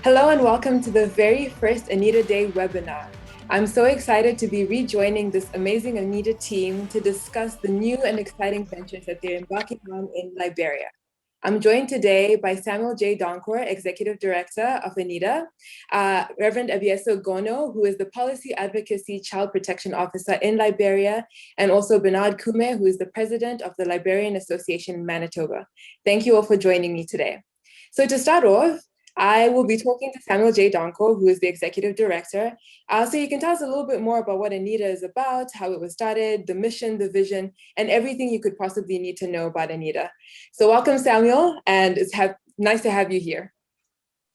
Hello and welcome to the very first ANIDA Day webinar. I'm so excited to be rejoining this amazing ANIDA team to discuss the new and exciting ventures that they're embarking on in Liberia. I'm joined today by Samuel J. Donkor, Executive Director of ANIDA, Reverend Abieso Gono, who is the Policy Advocacy Child Protection Officer in Liberia, and also Bernard Kume, who is the President of the Liberian Association in Manitoba. Thank you all for joining me today. So to start off, I will be talking to Samuel J. Donko, who is the Executive Director. So you can tell us a little bit more about what ANIDA is about, how it was started, the mission, the vision, and everything you could possibly need to know about ANIDA. So welcome, Samuel, and it's nice to have you here.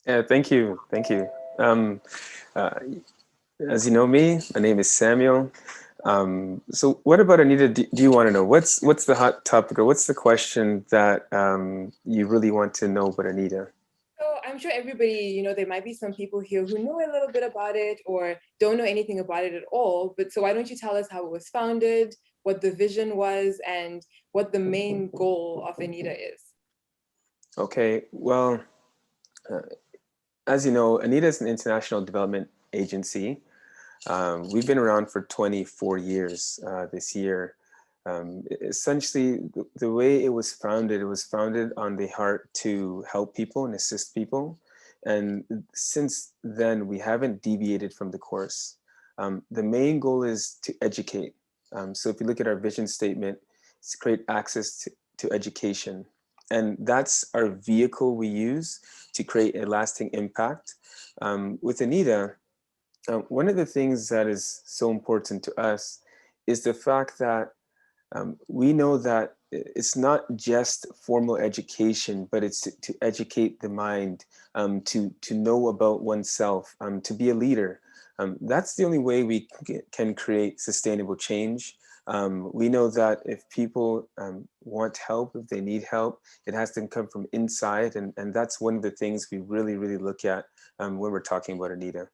Yeah, thank you. Thank you. Uh, as you know me, my name is Samuel. So what about ANIDA do you want to know? What's the hot topic, or what's the question that you really want to know about ANIDA? So I'm sure everybody, there might be some people here who know a little bit about it or don't know anything about it at all. But so why don't you tell us how it was founded, what the vision was, and what the main goal of ANIDA is? Okay, well, as you know, ANIDA is an international development agency. We've been around for 24 years this year. Essentially, the way it was founded on the heart to help people and assist people. And since then, we haven't deviated from the course. The main goal is to educate. So if you look at our vision statement, it's to create access to education. And that's our vehicle we use to create a lasting impact. With ANIDA, one of the things that is so important to us is the fact that we know that it's not just formal education, but it's to educate the mind, to know about oneself, to be a leader. That's the only way we can create sustainable change. We know that if people want help, if they need help, it has to come from inside. And that's one of the things we really, really look at when we're talking about ANIDA.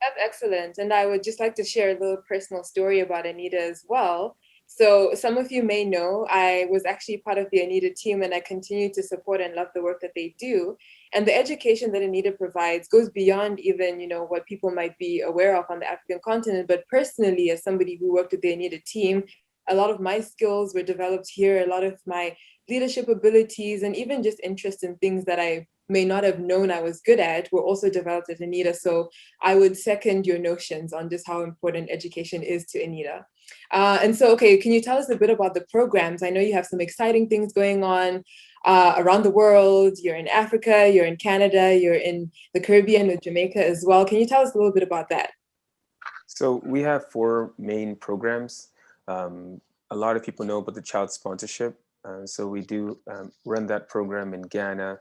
That's excellent. And I would just like to share a little personal story about ANIDA as well. So some of you may know, I was actually part of the ANIDA team, and I continue to support and love the work that they do. And the education that ANIDA provides goes beyond even, what people might be aware of on the African continent. But personally, as somebody who worked with the ANIDA team, a lot of my skills were developed here, a lot of my leadership abilities, and even just interest in things that I may not have known I was good at were also developed at ANIDA. So I would second your notions on just how important education is to ANIDA. And so, okay, can you tell us a bit about the programs? I know you have some exciting things going on around the world. You're in Africa, you're in Canada, you're in the Caribbean with Jamaica as well. Can you tell us a little bit about that? So we have 4 main programs. A lot of people know about the child sponsorship. So we do run that program in Ghana,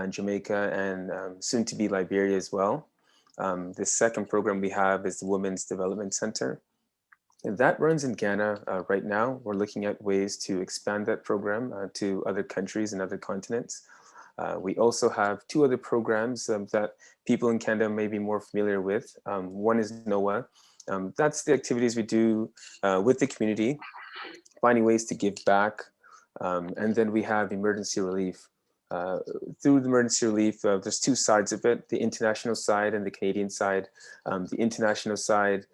Jamaica, and soon to be Liberia as well. The second program we have is the Women's Development Center. And that runs in Ghana right now. We're looking at ways to expand that program to other countries and other continents. We also have 2 other programs that people in Canada may be more familiar with. One is NOAA. That's the activities we do with the community, finding ways to give back. And then we have emergency relief. Through the emergency relief, there's 2 sides of it, the international side and the Canadian side. The international side,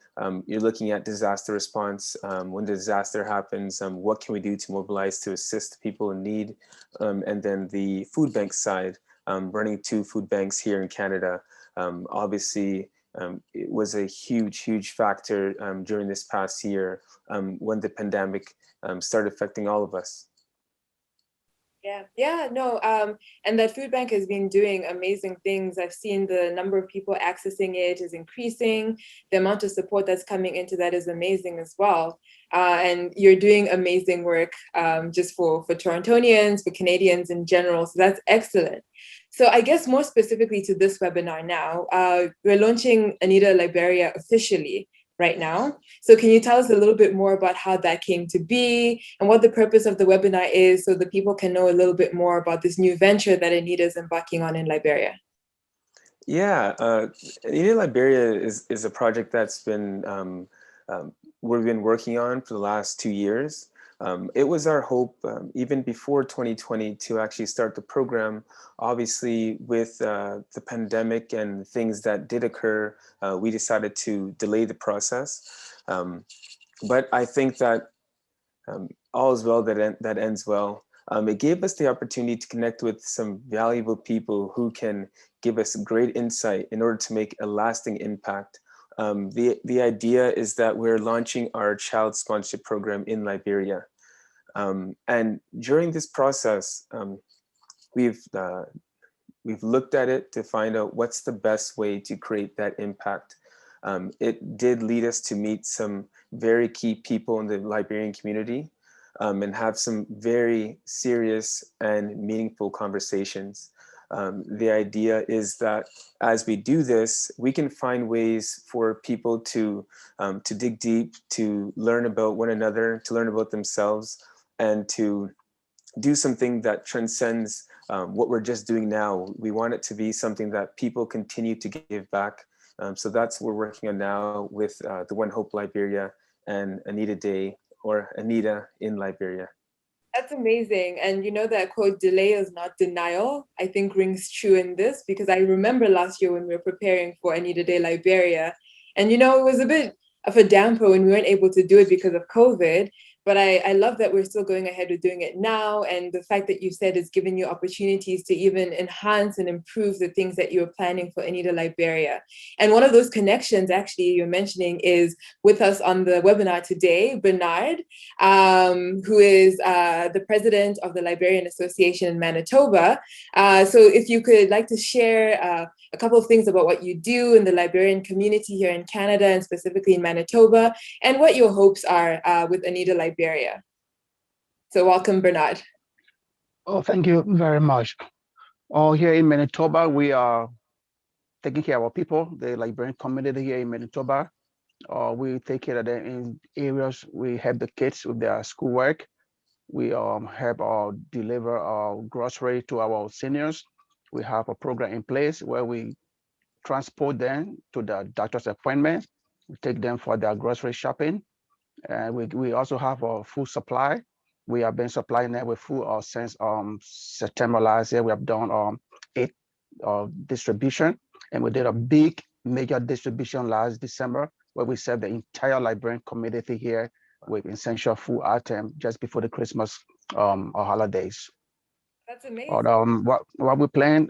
you're looking at disaster response. When the disaster happens, what can we do to mobilize to assist people in need? And then the food bank side, running 2 food banks here in Canada. Obviously, it was a huge, huge factor during this past year when the pandemic started affecting all of us. And that food bank has been doing amazing things. I've seen the number of people accessing it is increasing. The amount of support that's coming into that is amazing as well. And you're doing amazing work just for Torontonians, for Canadians in general. So that's excellent. So I guess more specifically to this webinar now, we're launching ANIDA Liberia officially right now. So can you tell us a little bit more about how that came to be and what the purpose of the webinar is so that people can know a little bit more about this new venture that ANIDA is embarking on in Liberia? Yeah, ANIDA Liberia is a project that's been we've been working on for the last 2 years. It was our hope, even before 2020, to actually start the program. Obviously, with the pandemic and things that did occur, we decided to delay the process. But I think that all is well that ends well. It gave us the opportunity to connect with some valuable people who can give us great insight in order to make a lasting impact. The idea is that we're launching our child sponsorship program in Liberia. And during this process, we've looked at it to find out what's the best way to create that impact. It did lead us to meet some very key people in the Liberian community, and have some very serious and meaningful conversations. The idea is that as we do this, we can find ways for people to dig deep, to learn about one another, to learn about themselves, and to do something that transcends what we're just doing now. We want it to be something that people continue to give back. So that's what we're working on now with the One Hope Liberia and ANIDA Day, or ANIDA in Liberia. That's amazing. And you know that quote, delay is not denial, I think rings true in this, because I remember last year when we were preparing for ANIDA Day Liberia, and it was a bit of a damper when we weren't able to do it because of COVID. But I love that we're still going ahead with doing it now. And the fact that you said it's giving you opportunities to even enhance and improve the things that you were planning for ANIDA Liberia. And one of those connections, actually, you're mentioning is with us on the webinar today, Bernard, who is the president of the Liberian Association in Manitoba. So if you could like to share a couple of things about what you do in the Liberian community here in Canada, and specifically in Manitoba, and what your hopes are with ANIDA Liberia. So welcome, Bernard. Oh, thank you very much. Here in Manitoba, we are taking care of our people, the Liberian community here in Manitoba. We take care of them in areas. We help the kids with their schoolwork. We help deliver grocery to our seniors. We have a program in place where we transport them to the doctor's appointment. We take them for their grocery shopping. And we also have a food supply. We have been supplying them with food since September last year. We have done 8 distribution, and we did a big major distribution last December where we served the entire Liberian community here with essential food items just before the Christmas holidays. That's amazing. What we plan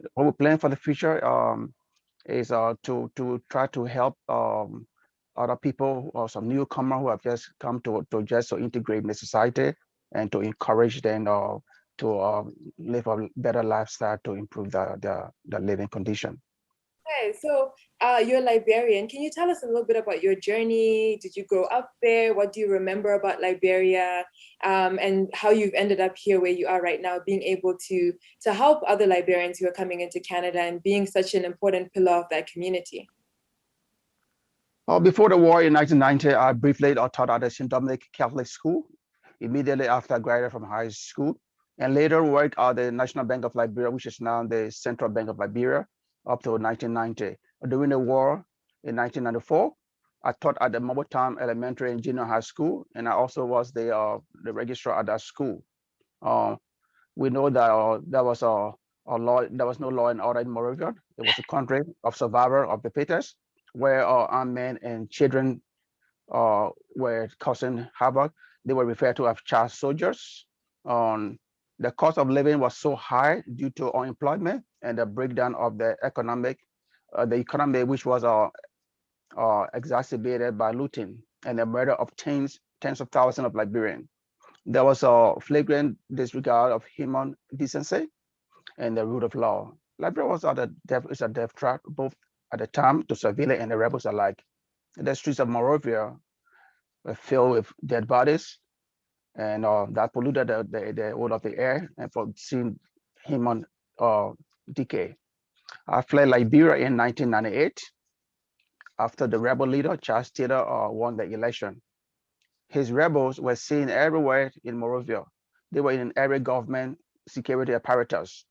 for the future is to try to help other people or some newcomer who have just come to integrate in the society, and to encourage them to live a better lifestyle to improve the living condition. Okay, so you're Liberian. Can you tell us a little bit about your journey? Did you grow up there? What do you remember about Liberia? And how you've ended up here where you are right now, being able to help other Liberians who are coming into Canada and being such an important pillar of that community? Before the war in 1990, I briefly taught at the St. Dominic Catholic School immediately after I graduated from high school, and later worked at the National Bank of Liberia, which is now the Central Bank of Liberia, up to 1990. During the war in 1994, I taught at the Mobile Town Elementary and Junior High School, and I also was the registrar at that school. We know that there was no law and order in Moravia. It was a country of survivor of the Peters, where armed men and children were causing havoc. They were referred to as child soldiers. The cost of living was so high due to unemployment and the breakdown of the economy, which was exacerbated by looting and the murder of tens of thousands of Liberians. There was a flagrant disregard of human decency and the rule of law. Liberia was a death trap, both at the time to civilians and the rebels alike. The streets of Monrovia were filled with dead bodies, and that polluted the odor of the air and for seeing human decay. I fled Liberia in 1998 after the rebel leader, Charles Taylor, won the election. His rebels were seen everywhere in Monrovia. They were in every government security apparatus,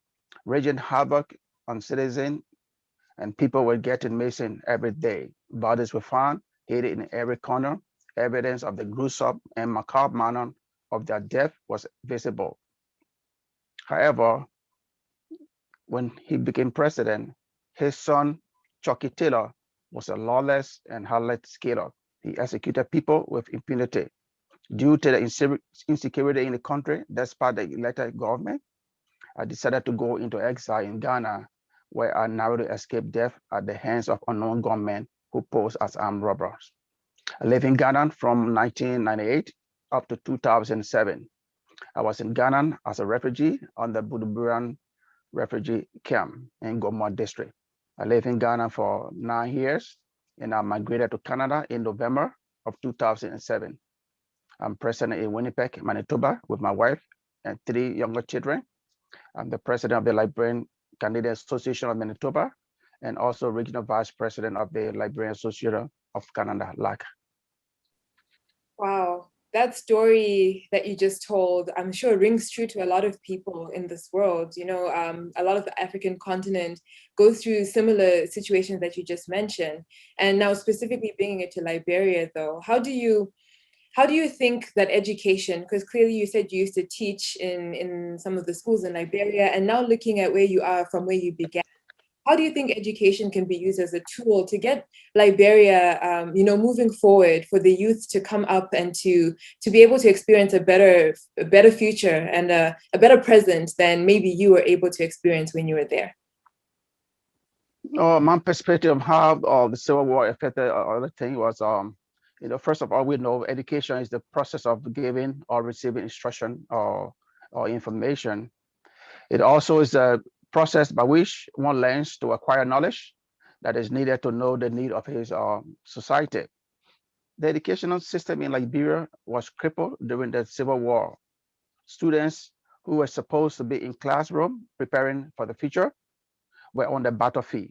waging havoc on citizens, and people were getting missing every day. Bodies were found hidden in every corner, Evidence of the gruesome and macabre manner of their death was visible. However, when he became president, his son, Chucky Taylor, was a lawless and heartless killer. He executed people with impunity. Due to the insecurity in the country, despite the elected government, I decided to go into exile in Ghana, where I narrowly escaped death at the hands of unknown gunmen who posed as armed robbers. I lived in Ghana from 1998 up to 2007. I was in Ghana as a refugee on the Buduburan refugee camp in Goma district. I lived in Ghana for 9 years, and I migrated to Canada in November of 2007. I'm president in Winnipeg, Manitoba, with my wife and 3 younger children. I'm the president of the Liberian Canadian Association of Manitoba, and also regional vice president of the Liberian Association of Canada, LAC. Wow, that story that you just told, I'm sure rings true to a lot of people in this world. You know, a lot of the African continent goes through similar situations that you just mentioned. And now specifically bringing it to Liberia, though, how do you think that education, because clearly you said you used to teach in some of the schools in Liberia, and now looking at where you are from where you began, how do you think education can be used as a tool to get Liberia, moving forward, for the youth to come up and to be able to experience a better future and a better present than maybe you were able to experience when you were there? My perspective of how the Civil War affected other thing was, first of all, we know education is the process of giving or receiving instruction or information. It also is a process by which one learns to acquire knowledge that is needed to know the need of his society. The educational system in Liberia was crippled during the Civil War. Students who were supposed to be in classroom preparing for the future were on the battlefield.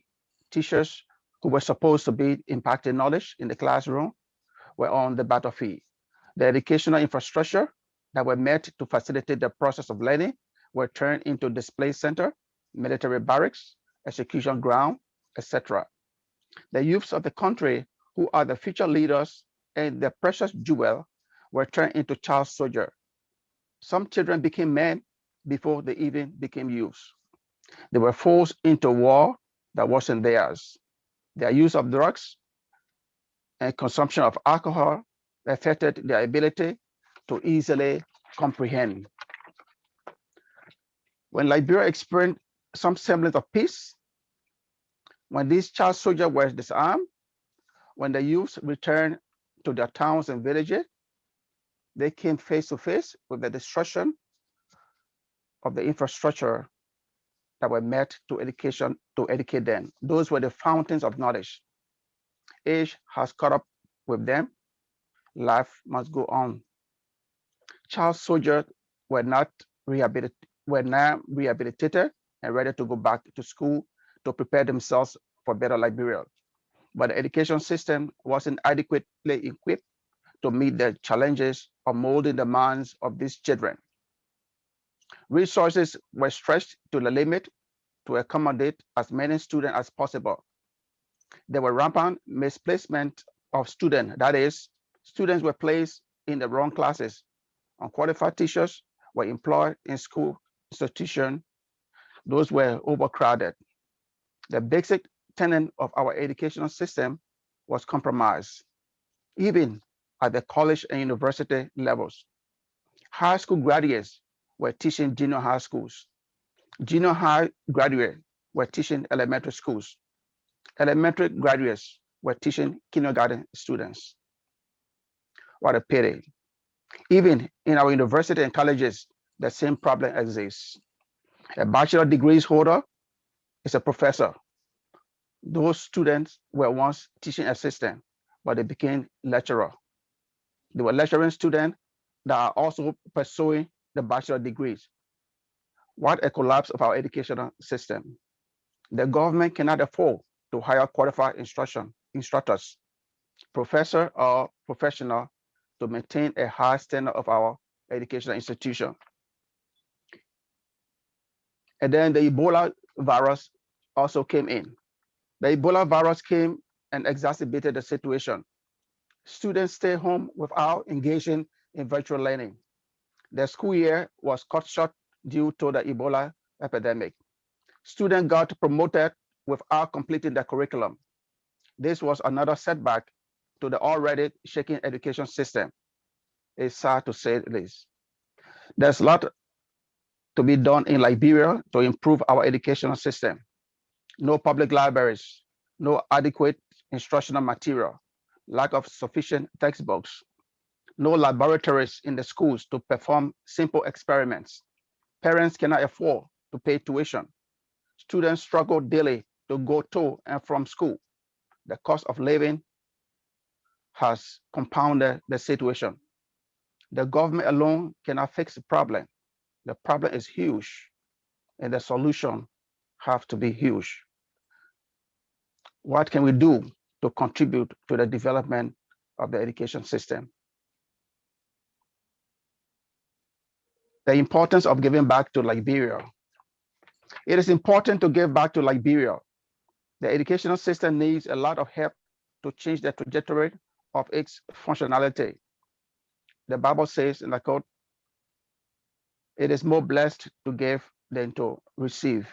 Teachers who were supposed to be impacting knowledge in the classroom were on the battlefield. The educational infrastructure that were meant to facilitate the process of learning were turned into display center, military barracks, execution ground, etc. The youths of the country, who are the future leaders and the precious jewel, were turned into child soldiers. Some children became men before they even became youths. They were forced into war that wasn't theirs. Their use of drugs and consumption of alcohol affected their ability to easily comprehend. When Liberia experienced some semblance of peace, when these child soldiers were disarmed, when the youths returned to their towns and villages, they came face to face with the destruction of the infrastructure that were met to educate them. Those were the fountains of knowledge. Age has caught up with them. Life must go on. Child soldiers were not rehabilitated and ready to go back to school to prepare themselves for better Liberia. But the education system wasn't adequately equipped to meet the challenges of molding the minds of these children. Resources were stretched to the limit to accommodate as many students as possible. There were rampant misplacement of students. That is, students were placed in the wrong classes. Unqualified teachers were employed in school institutions. Those were overcrowded. The basic tenet of our educational system was compromised, even at the college and university levels. High school graduates were teaching junior high schools. Junior high graduates were teaching elementary schools. Elementary graduates were teaching kindergarten students. What a pity. Even in our university and colleges, the same problem exists. A bachelor degrees holder is a professor. Those students were once teaching assistant, but they became lecturer. They were lecturing students that are also pursuing the bachelor degrees. What a collapse of our educational system. The government cannot afford to hire qualified instructors, professor or professional, to maintain a high standard of our educational institution. And then the Ebola virus also came in. The Ebola virus came and exacerbated the situation. Students stay home without engaging in virtual learning. The school year was cut short due to the Ebola epidemic. Students got promoted without completing the curriculum. This was another setback to the already shaky education system. It's sad to say this. There's a lot to be done in Liberia to improve our educational system. No public libraries, no adequate instructional material, lack of sufficient textbooks, no laboratories in the schools to perform simple experiments. Parents cannot afford to pay tuition. Students struggle daily to go to and from school. The cost of living has compounded the situation. The government alone cannot fix the problem. The problem is huge, and the solution have to be huge. What can we do to contribute to the development of the education system? The importance of giving back to Liberia. It is important to give back to Liberia. The educational system needs a lot of help to change the trajectory of its functionality. The Bible says in the quote, it is more blessed to give than to receive.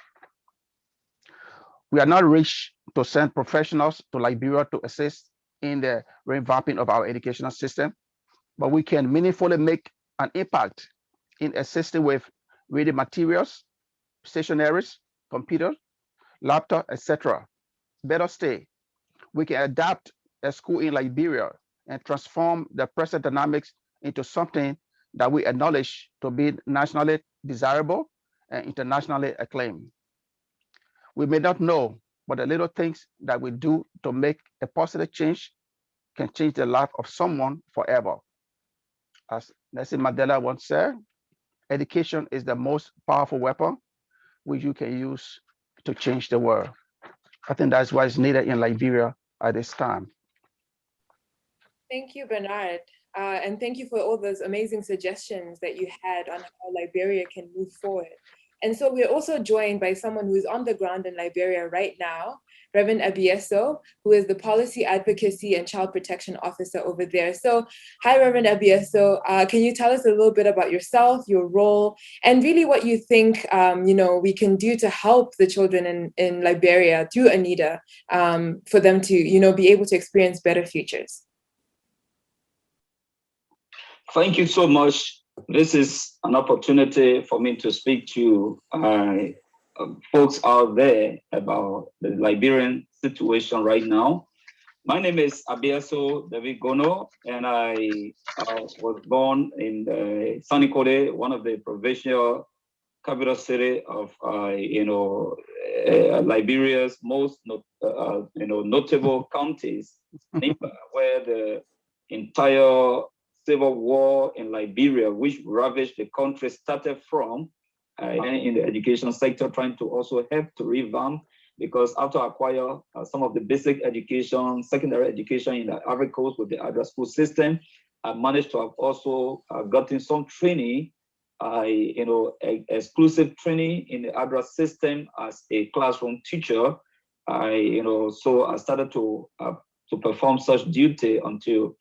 We are not rich to send professionals to Liberia to assist in the revamping of our educational system, but we can meaningfully make an impact in assisting with reading materials, stationaries, computers, laptop, etc. Better still, we can adapt a school in Liberia and transform the present dynamics into something that we acknowledge to be nationally desirable and internationally acclaimed. We may not know, but the little things that we do to make a positive change can change the life of someone forever. As Nelson Mandela once said, education is the most powerful weapon which you can use to change the world. I think that's why it's needed in Liberia at this time. Thank you, Bernard. And thank you for all those amazing suggestions that you had on how Liberia can move forward. And so we're also joined by someone who's on the ground in Liberia right now, Reverend Abieso, who is the Policy Advocacy and Child Protection Officer over there. So hi, Reverend Abieso. Can you tell us a little bit about yourself, your role, and really what you think we can do to help the children in Liberia through ANIDA for them to be able to experience better futures? Thank you so much. This is an opportunity for me to speak to folks out there about the Liberian situation right now. My name is Abieso David Gono, and I was born in Sanikode, one of the provincial capital city of Liberia's most notable counties, where the entire civil war in Liberia, which ravaged the country, started from in the education sector, trying to also help to revamp, because after acquire some of the basic education, secondary education in the Ivory Coast with the ADRA school system, I managed to have also gotten some training, exclusive training in the ADRA system as a classroom teacher. So I started to perform such duty until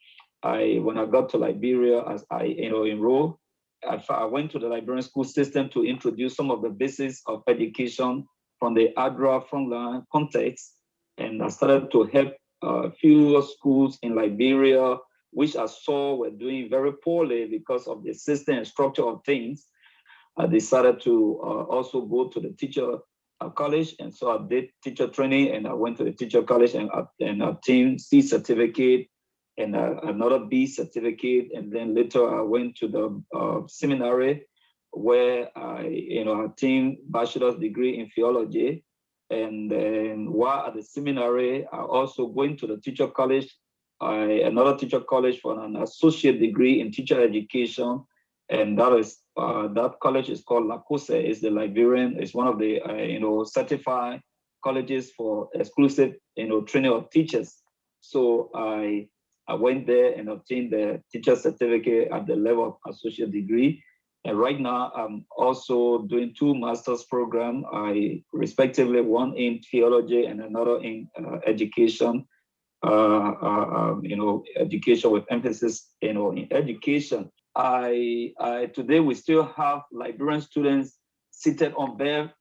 when I got to Liberia, as I enrolled. I went to the Liberian school system to introduce some of the basics of education from the ADRA frontline context, and I started to help a few schools in Liberia, which I saw were doing very poorly because of the system and structure of things. I decided to also go to the teacher college, and so I did teacher training, and I went to the teacher college and obtained C certificate and another B certificate, and then later I went to the seminary where I obtained bachelor's degree in theology. And then while at the seminary, I also went to the teacher college, another teacher college for an associate degree in teacher education. And that college is called LACOSE. It's the Liberian, it's one of the certified colleges for exclusive training of teachers. So I went there and obtained the teacher certificate at the level of associate degree. And right now, I'm also doing 2 master's programs, respectively one in theology and another in education. education with emphasis, in education. Today we still have Liberian students seated on bare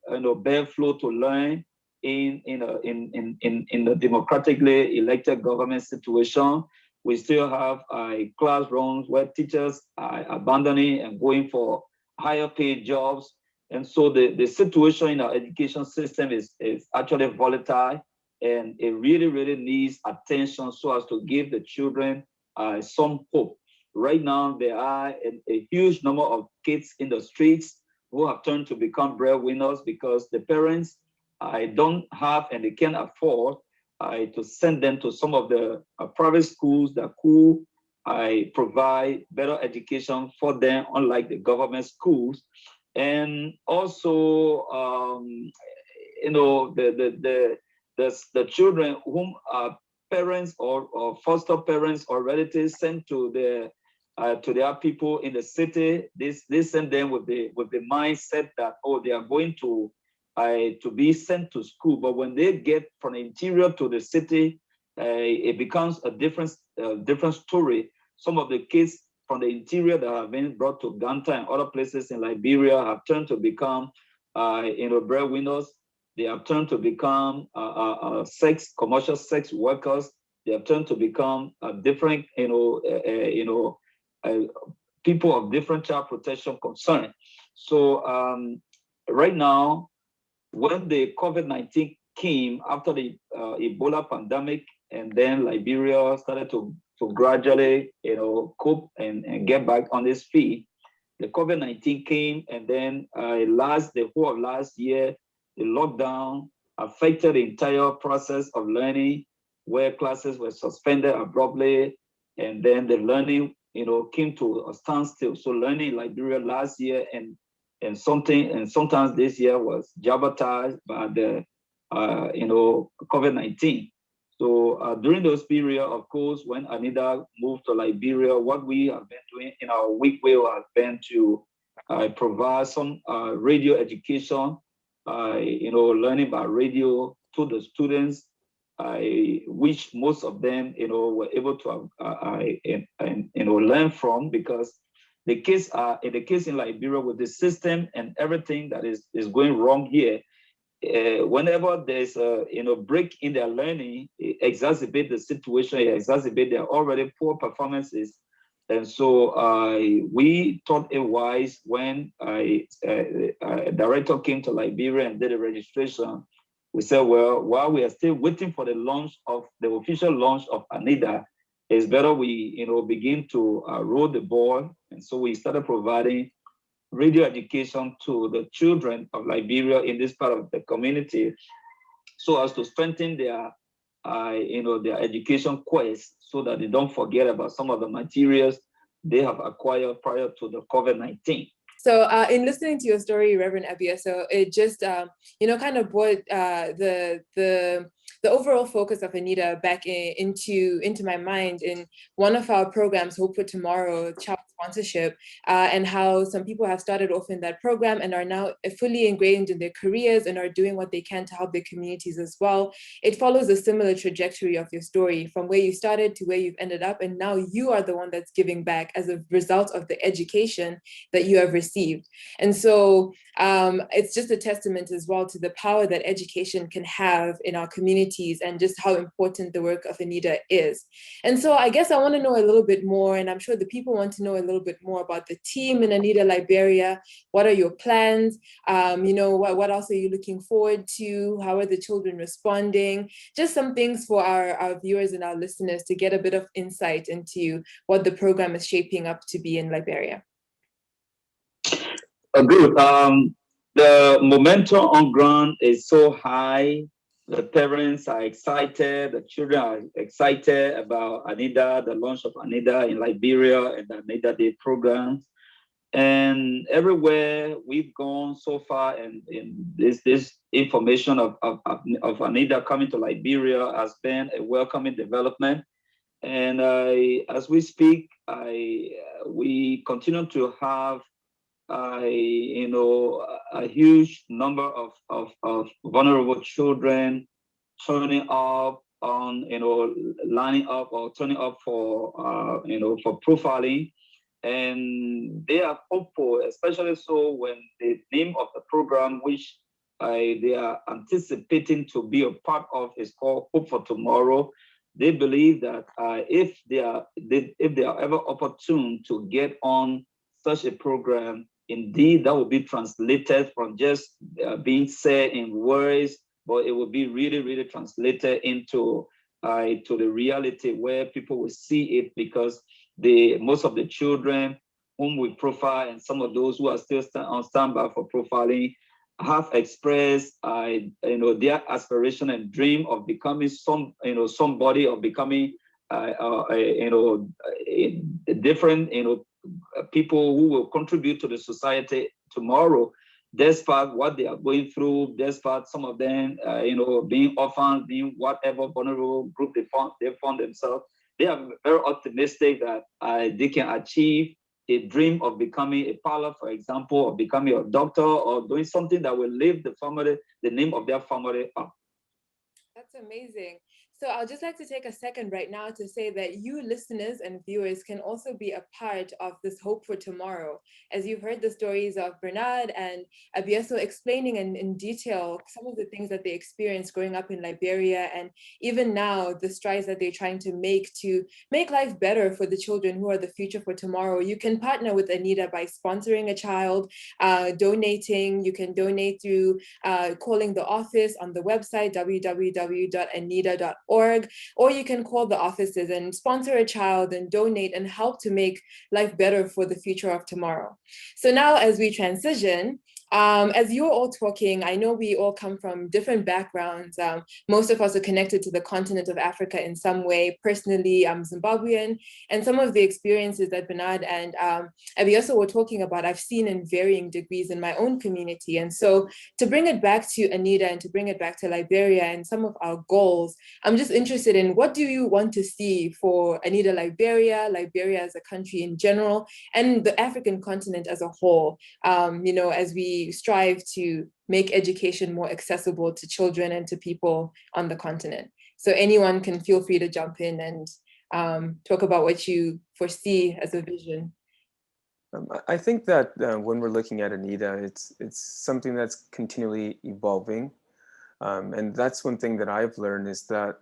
floor to learn in a democratically elected government situation. We still have classrooms where teachers are abandoning and going for higher paid jobs. And so the situation in our education system is actually volatile, and it really, really needs attention so as to give the children some hope. Right now, there are a huge number of kids in the streets who have turned to become breadwinners because the parents don't have and they can't afford to send them to some of the private schools that could provide better education for them, unlike the government schools. And also, the children whom parents or foster parents or relatives sent to their people in the city, they send them with the mindset that, oh, they are going to be sent to school. But when they get from the interior to the city, it becomes a different story. Some of the kids from the interior that have been brought to Ganta and other places in Liberia have turned to become breadwinners. They have turned to become commercial sex workers. They have turned to become different, people of different child protection concern. So right now, when the COVID-19 came after the Ebola pandemic, and then Liberia started to gradually, cope and get back on its feet, the COVID-19 came, and then the whole of last year, the lockdown affected the entire process of learning, where classes were suspended abruptly, and then the learning, came to a standstill. So learning in Liberia last year and sometimes this year was jeopardized by the COVID-19. So during those periods, of course, when ANIDA moved to Liberia, what we have been doing in our week will has been to provide some radio education, learning by radio to the students, which most of them, were able to learn from, because the kids in Liberia, with the system and everything that is going wrong here, whenever there's a break in their learning, it exacerbate the situation, it exacerbate their already poor performances. And so we thought it wise, when a director came to Liberia and did a registration, we said, well, while we are still waiting for the official launch of ANIDA, it's better we begin to roll the ball. And so we started providing radio education to the children of Liberia in this part of the community, so as to strengthen their education quest, so that they don't forget about some of the materials they have acquired prior to the COVID-19. So in listening to your story, Reverend Abioso, it just, kind of brought the overall focus of ANIDA back into my mind in one of our programs, Hope for Tomorrow, child sponsorship, and how some people have started off in that program and are now fully ingrained in their careers and are doing what they can to help their communities as well. It follows a similar trajectory of your story, from where you started to where you've ended up, and now you are the one that's giving back as a result of the education that you have received. And so it's just a testament as well to the power that education can have in our communities, and just how important the work of ANIDA is. And so I guess I want to know a little bit more, and I'm sure the people want to know a little bit more about the team in ANIDA Liberia. What are your plans? What else are you looking forward to? How are the children responding? Just some things for our viewers and our listeners to get a bit of insight into what the program is shaping up to be in Liberia. Good. The momentum on ground is so high. The parents are excited. The children are excited about ANIDA, the launch of ANIDA in Liberia and the ANIDA Day programs. And everywhere we've gone so far, and this information of ANIDA coming to Liberia has been a welcoming development. And as we speak, we continue to have a huge number of vulnerable children turning up on, lining up or turning up for, for profiling. And they are hopeful, especially so when the name of the program, which they are anticipating to be a part of, is called Hope for Tomorrow. They believe that if they are ever opportune to get on such a program, indeed that will be translated from just being said in words, but it will be really, really translated into to the reality where people will see it, because most of the children whom we profile and some of those who are still on standby for profiling have expressed their aspiration and dream of becoming somebody, or becoming different people who will contribute to the society tomorrow, despite what they are going through, despite some of them being orphans, being whatever vulnerable group they found themselves. They are very optimistic that they can achieve a dream of becoming a pilot, for example, or becoming a doctor, or doing something that will lift the name of their family up. That's amazing. So I'll just like to take a second right now to say that you listeners and viewers can also be a part of this Hope for Tomorrow. As you've heard the stories of Bernard and Abieso explaining in detail some of the things that they experienced growing up in Liberia, and even now the strides that they're trying to make life better for the children who are the future for tomorrow. You can partner with ANIDA by sponsoring a child, donating. You can donate through calling the office on the website www.anida.org, or you can call the offices and sponsor a child and donate and help to make life better for the future of tomorrow. So now as we transition, as you're all talking, I know we all come from different backgrounds. Most of us are connected to the continent of Africa in some way. Personally, I'm Zimbabwean, and some of the experiences that Bernard and Abieso were talking about, I've seen in varying degrees in my own community. And so to bring it back to ANIDA and to bring it back to Liberia and some of our goals, I'm just interested in, what do you want to see for ANIDA Liberia as a country in general, and the African continent as a whole, as we strive to make education more accessible to children and to people on the continent. So anyone can feel free to jump in and talk about what you foresee as a vision. I think that when we're looking at ANIDA, it's something that's continually evolving. And that's one thing that I've learned, is that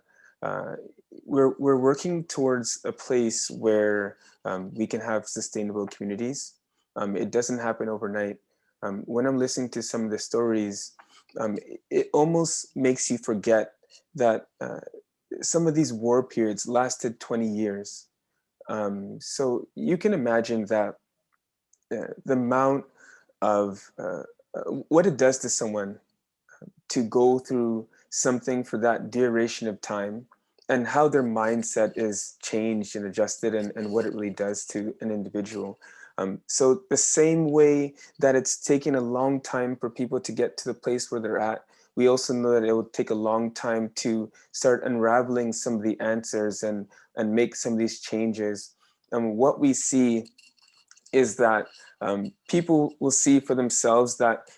we're working towards a place where we can have sustainable communities. It doesn't happen overnight. When I'm listening to some of the stories, it almost makes you forget that some of these war periods lasted 20 years. So you can imagine that the amount of what it does to someone to go through something for that duration of time, and how their mindset is changed and adjusted, and what it really does to an individual. So the same way that it's taken a long time for people to get to the place where they're at, we also know that it will take a long time to start unraveling some of the answers and make some of these changes. And what we see is that people will see for themselves that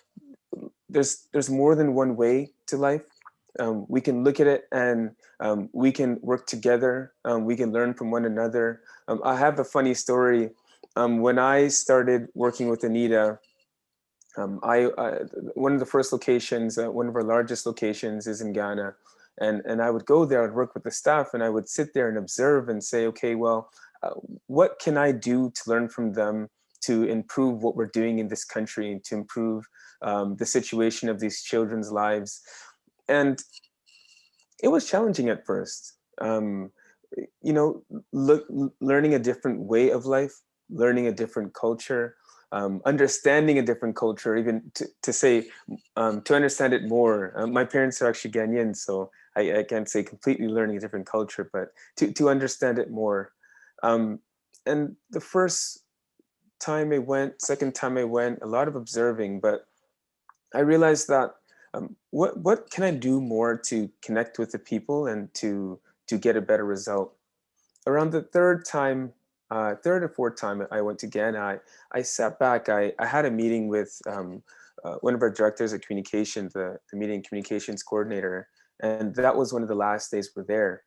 there's more than one way to life. We can look at it, and we can work together. We can learn from one another. I have a funny story. When I started working with ANIDA, one of the first locations, one of our largest locations, is in Ghana. And I would go there, I'd work with the staff, and I would sit there and observe and say, okay, well, what can I do to learn from them to improve what we're doing in this country, to improve the situation of these children's lives? And it was challenging at first. Learning a different way of life, learning a different culture, understanding a different culture, even to understand it more. My parents are actually Ghanaian, so I can't say completely learning a different culture, but to understand it more. And the first time I went, second time I went, a lot of observing, but I realized that what can I do more to connect with the people and to get a better result? Around the third or fourth time I went to Ghana, I sat back. I had a meeting with one of our directors of communication, the meeting communications coordinator, And that was one of the last days we're there.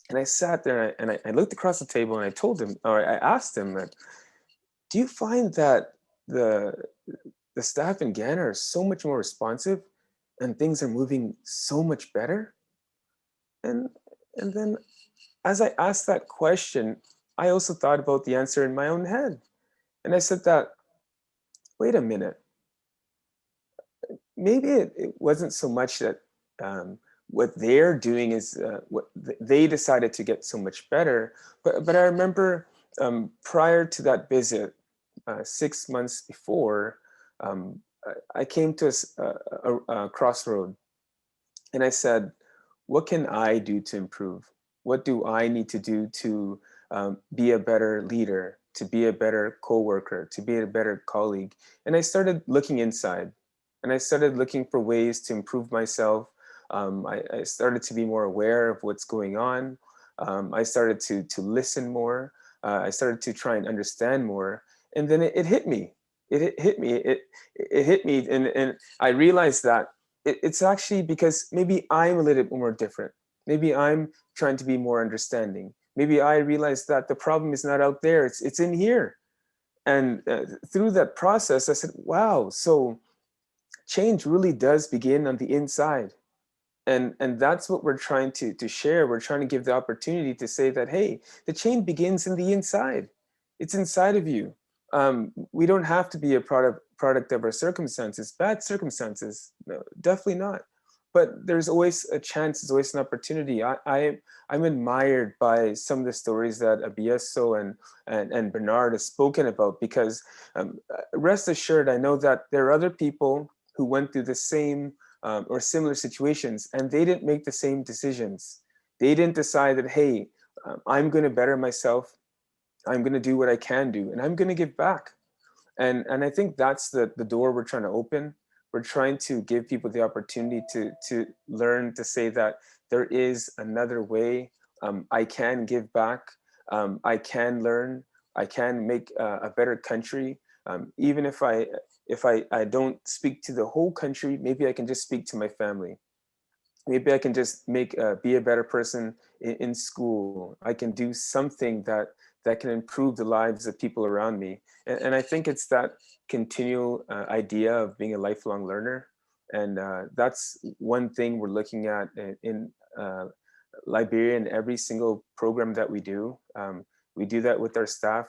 And I sat there and I looked across the table and I told him, or I asked him, that, do you find that the staff in Ghana are so much more responsive and things are moving so much better? And then as I asked that question, I also thought about the answer in my own head. And I said that, wait a minute, maybe it wasn't so much that what they're doing is what they decided to get so much better. But I remember prior to that visit, 6 months before, I came to a crossroad, and I said, what can I do to improve? What do I need to do to be a better leader, to be a better coworker, to be a better colleague? And I started looking inside, and I started looking for ways to improve myself. I started to be more aware of what's going on. I started to listen more. I started to try and understand more. And then it hit me. It hit me. It hit me. And I realized that it's actually because maybe I'm a little bit more different. Maybe I'm trying to be more understanding. Maybe I realized that the problem is not out there, it's in here. And through that process, I said, wow, so change really does begin on the inside. And that's what we're trying to share. We're trying to give the opportunity to say that, hey, the change begins in the inside. It's inside of you. We don't have to be a product of our circumstances, bad circumstances, no, definitely not. But there's always a chance, there's always an opportunity. I'm admired by some of the stories that Abieso and Bernard have spoken about, because rest assured, I know that there are other people who went through the same or similar situations, and they didn't make the same decisions. They didn't decide that, hey, I'm going to better myself. I'm going to do what I can do, and I'm going to give back. And I think that's the door we're trying to open. We're trying to give people the opportunity to learn to say that there is another way. I can give back. I can learn. I can make a better country. Even if I don't speak to the whole country, maybe I can just speak to my family. Maybe I can just be a better person in school. I can do something that can improve the lives of people around me. And I think it's that continual idea of being a lifelong learner. And that's one thing we're looking at in Liberia in every single program that we do. We do that with our staff.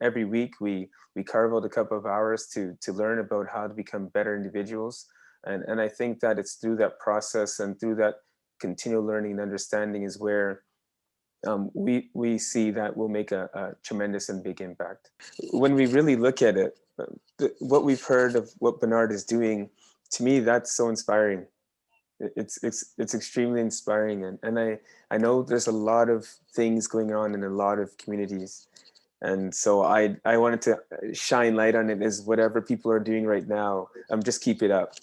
Every week we carve out a couple of hours to learn about how to become better individuals. And I think that it's through that process and through that continual learning and understanding is where we see that we'll make a tremendous and big impact. When we really look at it, what we've heard of what Bernard is doing, to me, that's so inspiring. It's extremely inspiring. And I know there's a lot of things going on in a lot of communities. And so I wanted to shine light on it as whatever people are doing right now, just keep it up.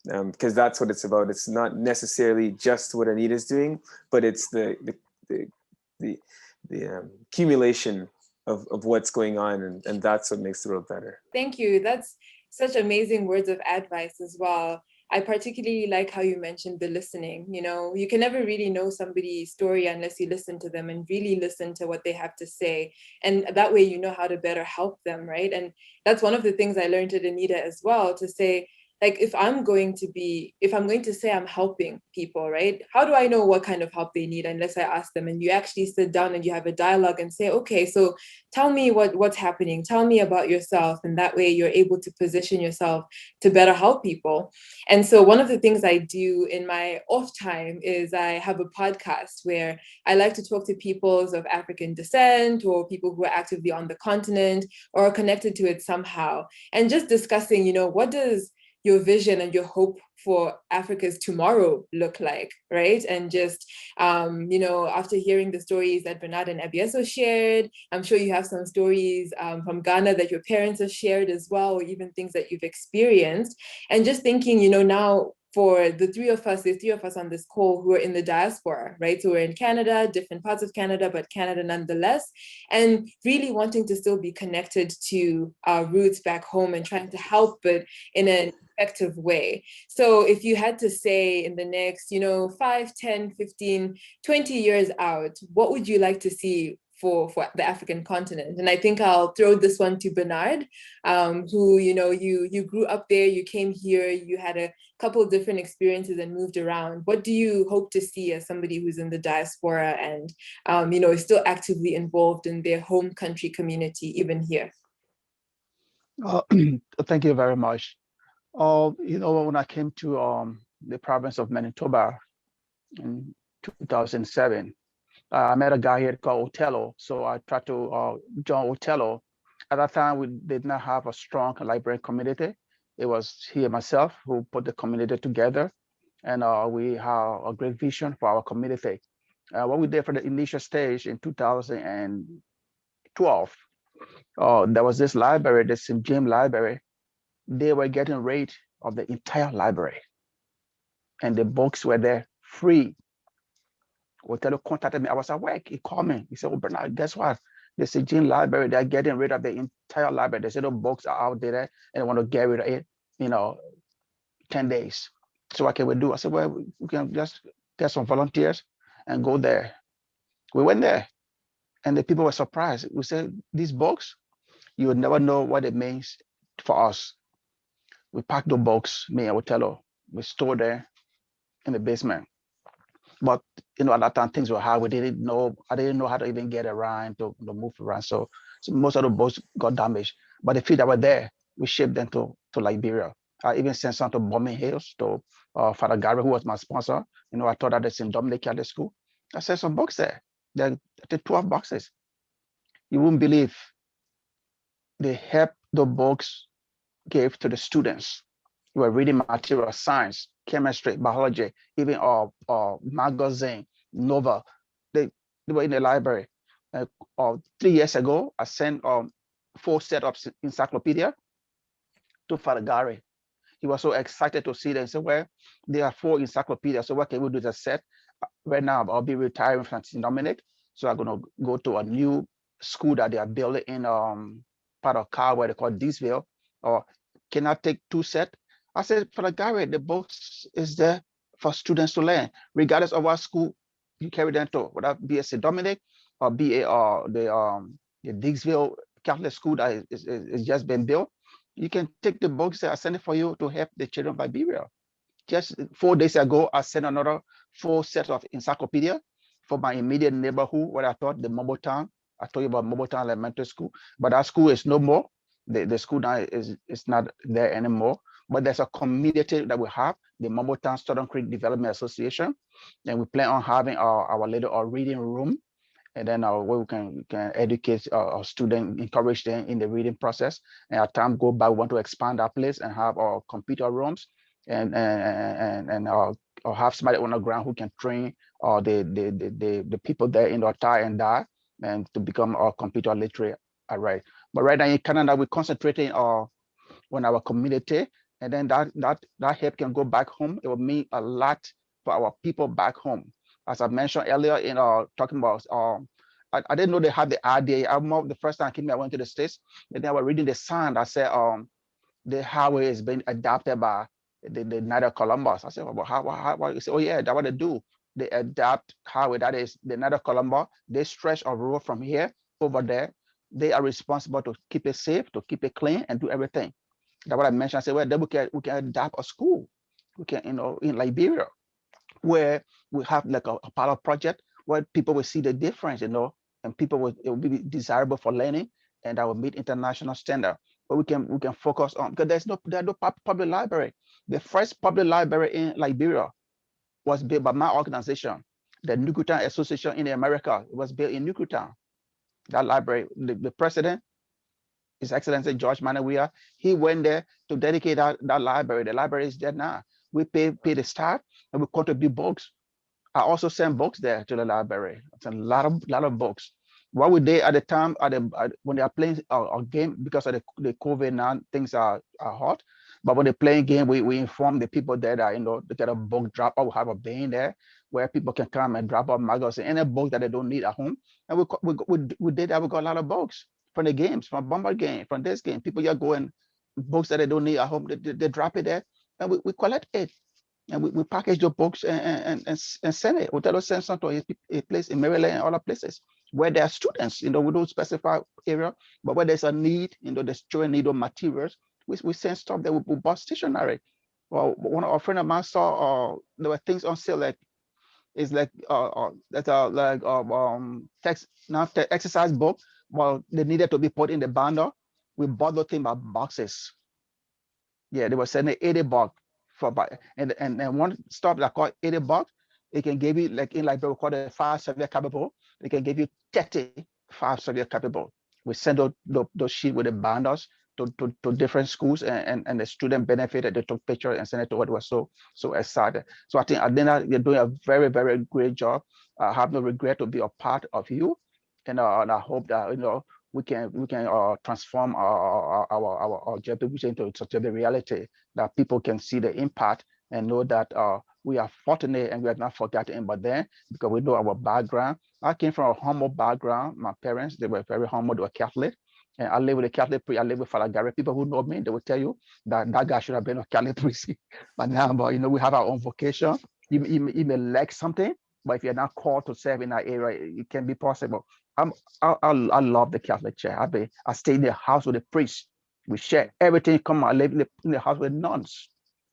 Because that's what it's about. It's not necessarily just what ANIDA is doing, but it's the accumulation of what's going on, and that's what makes the world better. Thank you. That's such amazing words of advice as well. I particularly like how you mentioned the listening. You know, you can never really know somebody's story unless you listen to them and really listen to what they have to say. And that way you know how to better help them, right? And that's one of the things I learned at ANIDA as well, to say, like, if I'm going to say I'm helping people, right? How do I know what kind of help they need unless I ask them? And you actually sit down and you have a dialogue and say, okay, so tell me what's happening. Tell me about yourself. And that way you're able to position yourself to better help people. And so one of the things I do in my off time is I have a podcast where I like to talk to peoples of African descent or people who are actively on the continent or are connected to it somehow. And just discussing, what does your vision and your hope for Africa's tomorrow look like, right? And just, after hearing the stories that Bernard and Abieso shared, I'm sure you have some stories from Ghana that your parents have shared as well, or even things that you've experienced. And just thinking, now for there's three of us on this call who are in the diaspora, right? So we're in Canada, different parts of Canada, but Canada nonetheless, and really wanting to still be connected to our roots back home and trying to help, but in an effective way. So if you had to say in the next, 5, 10, 15, 20 years out, what would you like to see for the African continent? And I think I'll throw this one to Bernard, who, you grew up there, you came here, you had a couple of different experiences and moved around. What do you hope to see as somebody who's in the diaspora and, is still actively involved in their home country community, even here? Thank you very much. When I came to the province of Manitoba in 2007, I met a guy here called Otello. So I tried to join Otello. At that time, we did not have a strong library community. It was he and myself who put the community together. And we have a great vision for our community. What we did for the initial stage in 2012, there was this library, the St. James Library. They were getting rid of the entire library. And the books were there free. Otello contacted me. I was at work. He called me. He said, "Oh, Bernard, guess what? The St. James Library, they're getting rid of the entire library. They said the books are out there and they want to get rid of it, 10 days. So what can we do?" I said, "Well, we can just get some volunteers and go there." We went there and the people were surprised. We said, "These books, you would never know what it means for us." We packed the books, me and Otello. We stored there in the basement. But at that time things were hard. I didn't know how to even get around to move around. So most of the boats got damaged. But the few that were there, we shipped them to Liberia. I even sent some to Bombing Hills to Father Gary, who was my sponsor. I taught at the St. Dominic Catholic School. I sent some books there. There are 12 boxes. You wouldn't believe the help the books gave to the students. We were reading material, science, chemistry, biology, even magazine, novel. They were in the library. 3 years ago, I sent 4 sets of encyclopedia to Father Gary. He was so excited to see them. He said, "Well, there are 4 encyclopedias, so what can we do with a set?" Right now, I'll be retiring from St. Dominic, so I'm going to go to a new school that they are building in part of Car, where they call Deesville. Or can I take 2 sets? I said, "Father Gary, the books is there for students to learn, regardless of what school you carry them to, whether it be a St. Dominic or be the Diggsville Catholic school that is just been built. You can take the books that I sent it for you to help the children of Liberia." Just 4 days ago, I sent another 4 sets of encyclopedia for my immediate neighborhood, where I taught the Mobile Town. I told you about Mobile Town Elementary School, but that school is no more. The school now is not there anymore. But there's a community that we have, the Mobile Town Southern Creek Development Association, and we plan on having our little reading room, and then where we can educate our students, encourage them in the reading process. And as time go by, we want to expand our place and have our computer rooms, and have somebody on the ground who can train the people there in the tie and die, and to become a computer literate. All right. But right now in Canada, we're concentrating on our community, and then that help can go back home. It will mean a lot for our people back home. As I mentioned earlier, talking about I didn't know they had the idea. I remember the first time I came here, I went to the States, and then I was reading the sign that said the highway is being adopted by the NIDA Columbus. I said, "Well, how?" He said, "Oh yeah, that's what they do. They adapt highway. That is the NIDA Columbus. They stretch a road from here over there. They are responsible to keep it safe, to keep it clean, and do everything." That's what I mentioned. I said, "Well, then we can adapt a school. We can, in Liberia, where we have like a pilot project where people will see the difference, and people it will be desirable for learning, and that will meet international standard. But we can focus on, because there's no public library. The first public library in Liberia was built by my organization, the Nukutan Association in America. It was built in Nukutan. That library, the president, His Excellency George Manawia, he went there to dedicate that library. The library is there now. We pay the staff, and we contribute books. I also send books there to the library. It's a lot of books. What we did at the time, when they are playing a game, because of the COVID now, things are hot. But when they're playing game, we inform the people there that they get a book drop. Or we have a bin there where people can come and drop off magazine, any book that they don't need at home. And we did that. We got a lot of books from the games, from Bomber game, from this game. People just go and books that they don't need at home, they drop it there, and we collect it. And we package the books and send it. We tell us send some to a place in Maryland and other places where there are students, we don't specify area, but where there's a need, the children need of materials, we send stuff that we bought stationery. Well, one of our friend of mine saw there were things on sale like it's like that's like text not the exercise book. Well, they needed to be put in the bundle. We bought the thing by boxes. Yeah, they were selling $80 for and one stuff that called $80, it can give you like in library called a 5 subject capable. It can give you 35 subject capable. We send those sheet with the binders to different schools and the student benefited. They took pictures and sent it to what was so excited. So I think Adina, you're doing a very, very great job. I have no regret to be a part of you. And I hope that we can transform our objective vision into such a reality that people can see the impact and know that we are fortunate and we are not forgotten. But then, because we know our background, I came from a humble background. My parents, they were very humble. They were Catholic. And I live with a Catholic priest. I live with Father Gary. People who know me, they will tell you that that guy should have been a Catholic priest. But now, we have our own vocation. You may like something, but if you're not called to serve in that area, it can be possible. I love the Catholic Church. I stay in the house with the priest. We share everything. I live in the house with nuns.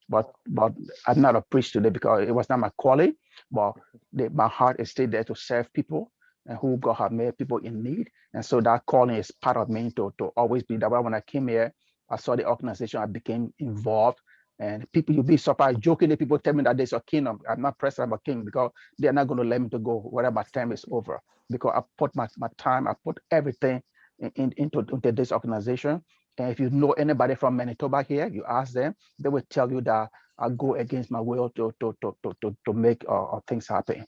But I'm not a priest today because it was not my calling. But my heart is still there to serve people and who God have made people in need. And so that calling is part of me to always be that way. When I came here, I saw the organization, I became involved. And people, you'll be surprised. Jokingly, people tell me that there's a kingdom. I'm not president, I'm a king because they're not going to let me to go wherever my time is over. Because I put my time, I put everything into this organization. And if you know anybody from Manitoba here, you ask them, they will tell you that I go against my will to make things happen.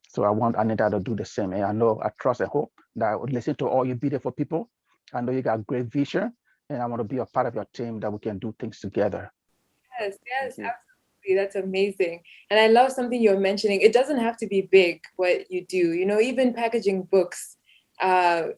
So I want Anita to do the same. And I trust and hope that I would listen to all you beautiful people. I know you got great vision, and I want to be a part of your team that we can do things together. Yes, absolutely. That's amazing. And I love something you're mentioning. It doesn't have to be big what you do, even packaging books,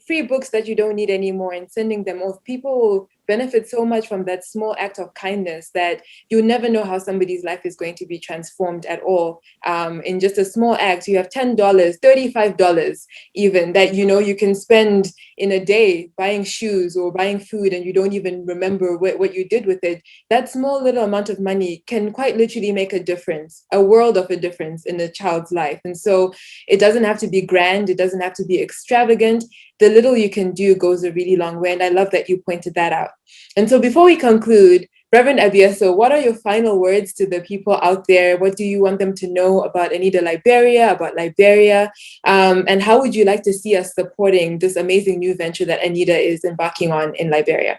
free books that you don't need anymore and sending them off. People benefit so much from that small act of kindness that you never know how somebody's life is going to be transformed at all. In just a small act, you have $10, $35 even that you can spend in a day buying shoes or buying food, and you don't even remember what you did with it. That small little amount of money can quite literally make a difference, a world of a difference in a child's life. And so it doesn't have to be grand, it doesn't have to be extravagant. The little you can do goes a really long way. And I love that you pointed that out. And so before we conclude, Reverend Abieso, what are your final words to the people out there? What do you want them to know about ANIDA Liberia, about Liberia? And how would you like to see us supporting this amazing new venture that ANIDA is embarking on in Liberia?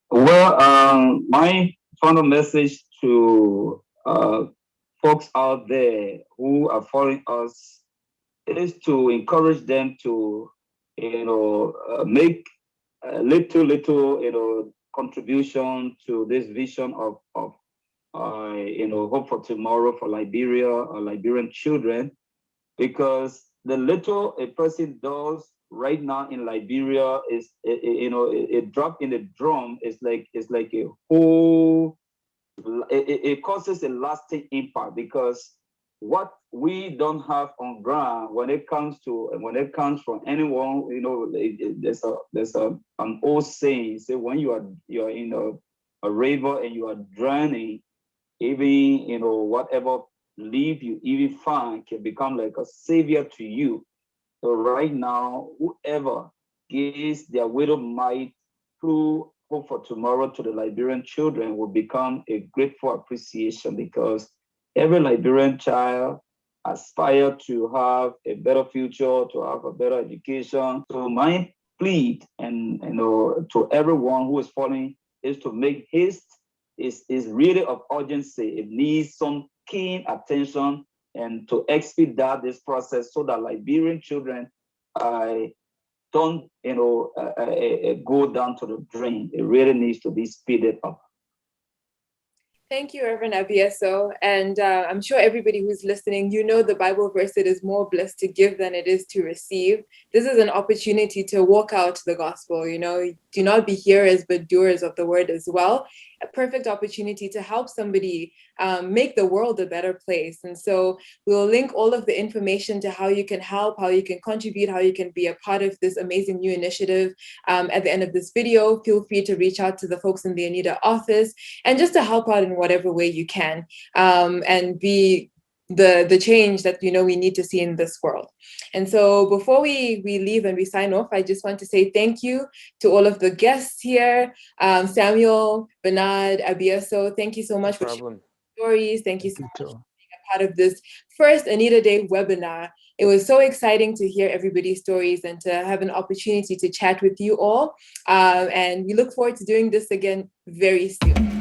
Well, my final message to folks out there who are following us is to encourage them to, make a little, contribution to this vision of hope for tomorrow for Liberia or Liberian children, because the little a person does right now in Liberia is, a drop in the drum is like a whole. It causes a lasting impact, because what we don't have on ground when it comes from anyone, there's an old saying, say when you're in a river and you are drowning, even whatever leaf you even find can become like a savior to you. So right now, whoever gives their little might through Hope for Tomorrow to the Liberian children will become a grateful appreciation, because every Liberian child aspire to have a better future, to have a better education. So my plea and to everyone who is following is to make haste. Is really of urgency. It needs some keen attention and to expedite this process so that Liberian children don't go down to the drain. It really needs to be speeded up. Thank you, Reverend Abieso. And I'm sure everybody who's listening, you know the Bible verse, it is more blessed to give than it is to receive. This is an opportunity to walk out the gospel, do not be hearers, but doers of the word as well. A perfect opportunity to help somebody make the world a better place. And so we'll link all of the information to how you can help, how you can contribute, how you can be a part of this amazing new initiative at the end of this video. Feel free to reach out to the folks in the ANIDA office and just to help out in whatever way you can and be the change that we need to see in this world. And so before we leave and we sign off, I just want to say thank you to all of the guests here, Samuel, Bernard, Abieso. Thank you so much for sharing stories. Thank you so much for being a part of this first ANIDA Day webinar. It was so exciting to hear everybody's stories and to have an opportunity to chat with you all. And we look forward to doing this again very soon.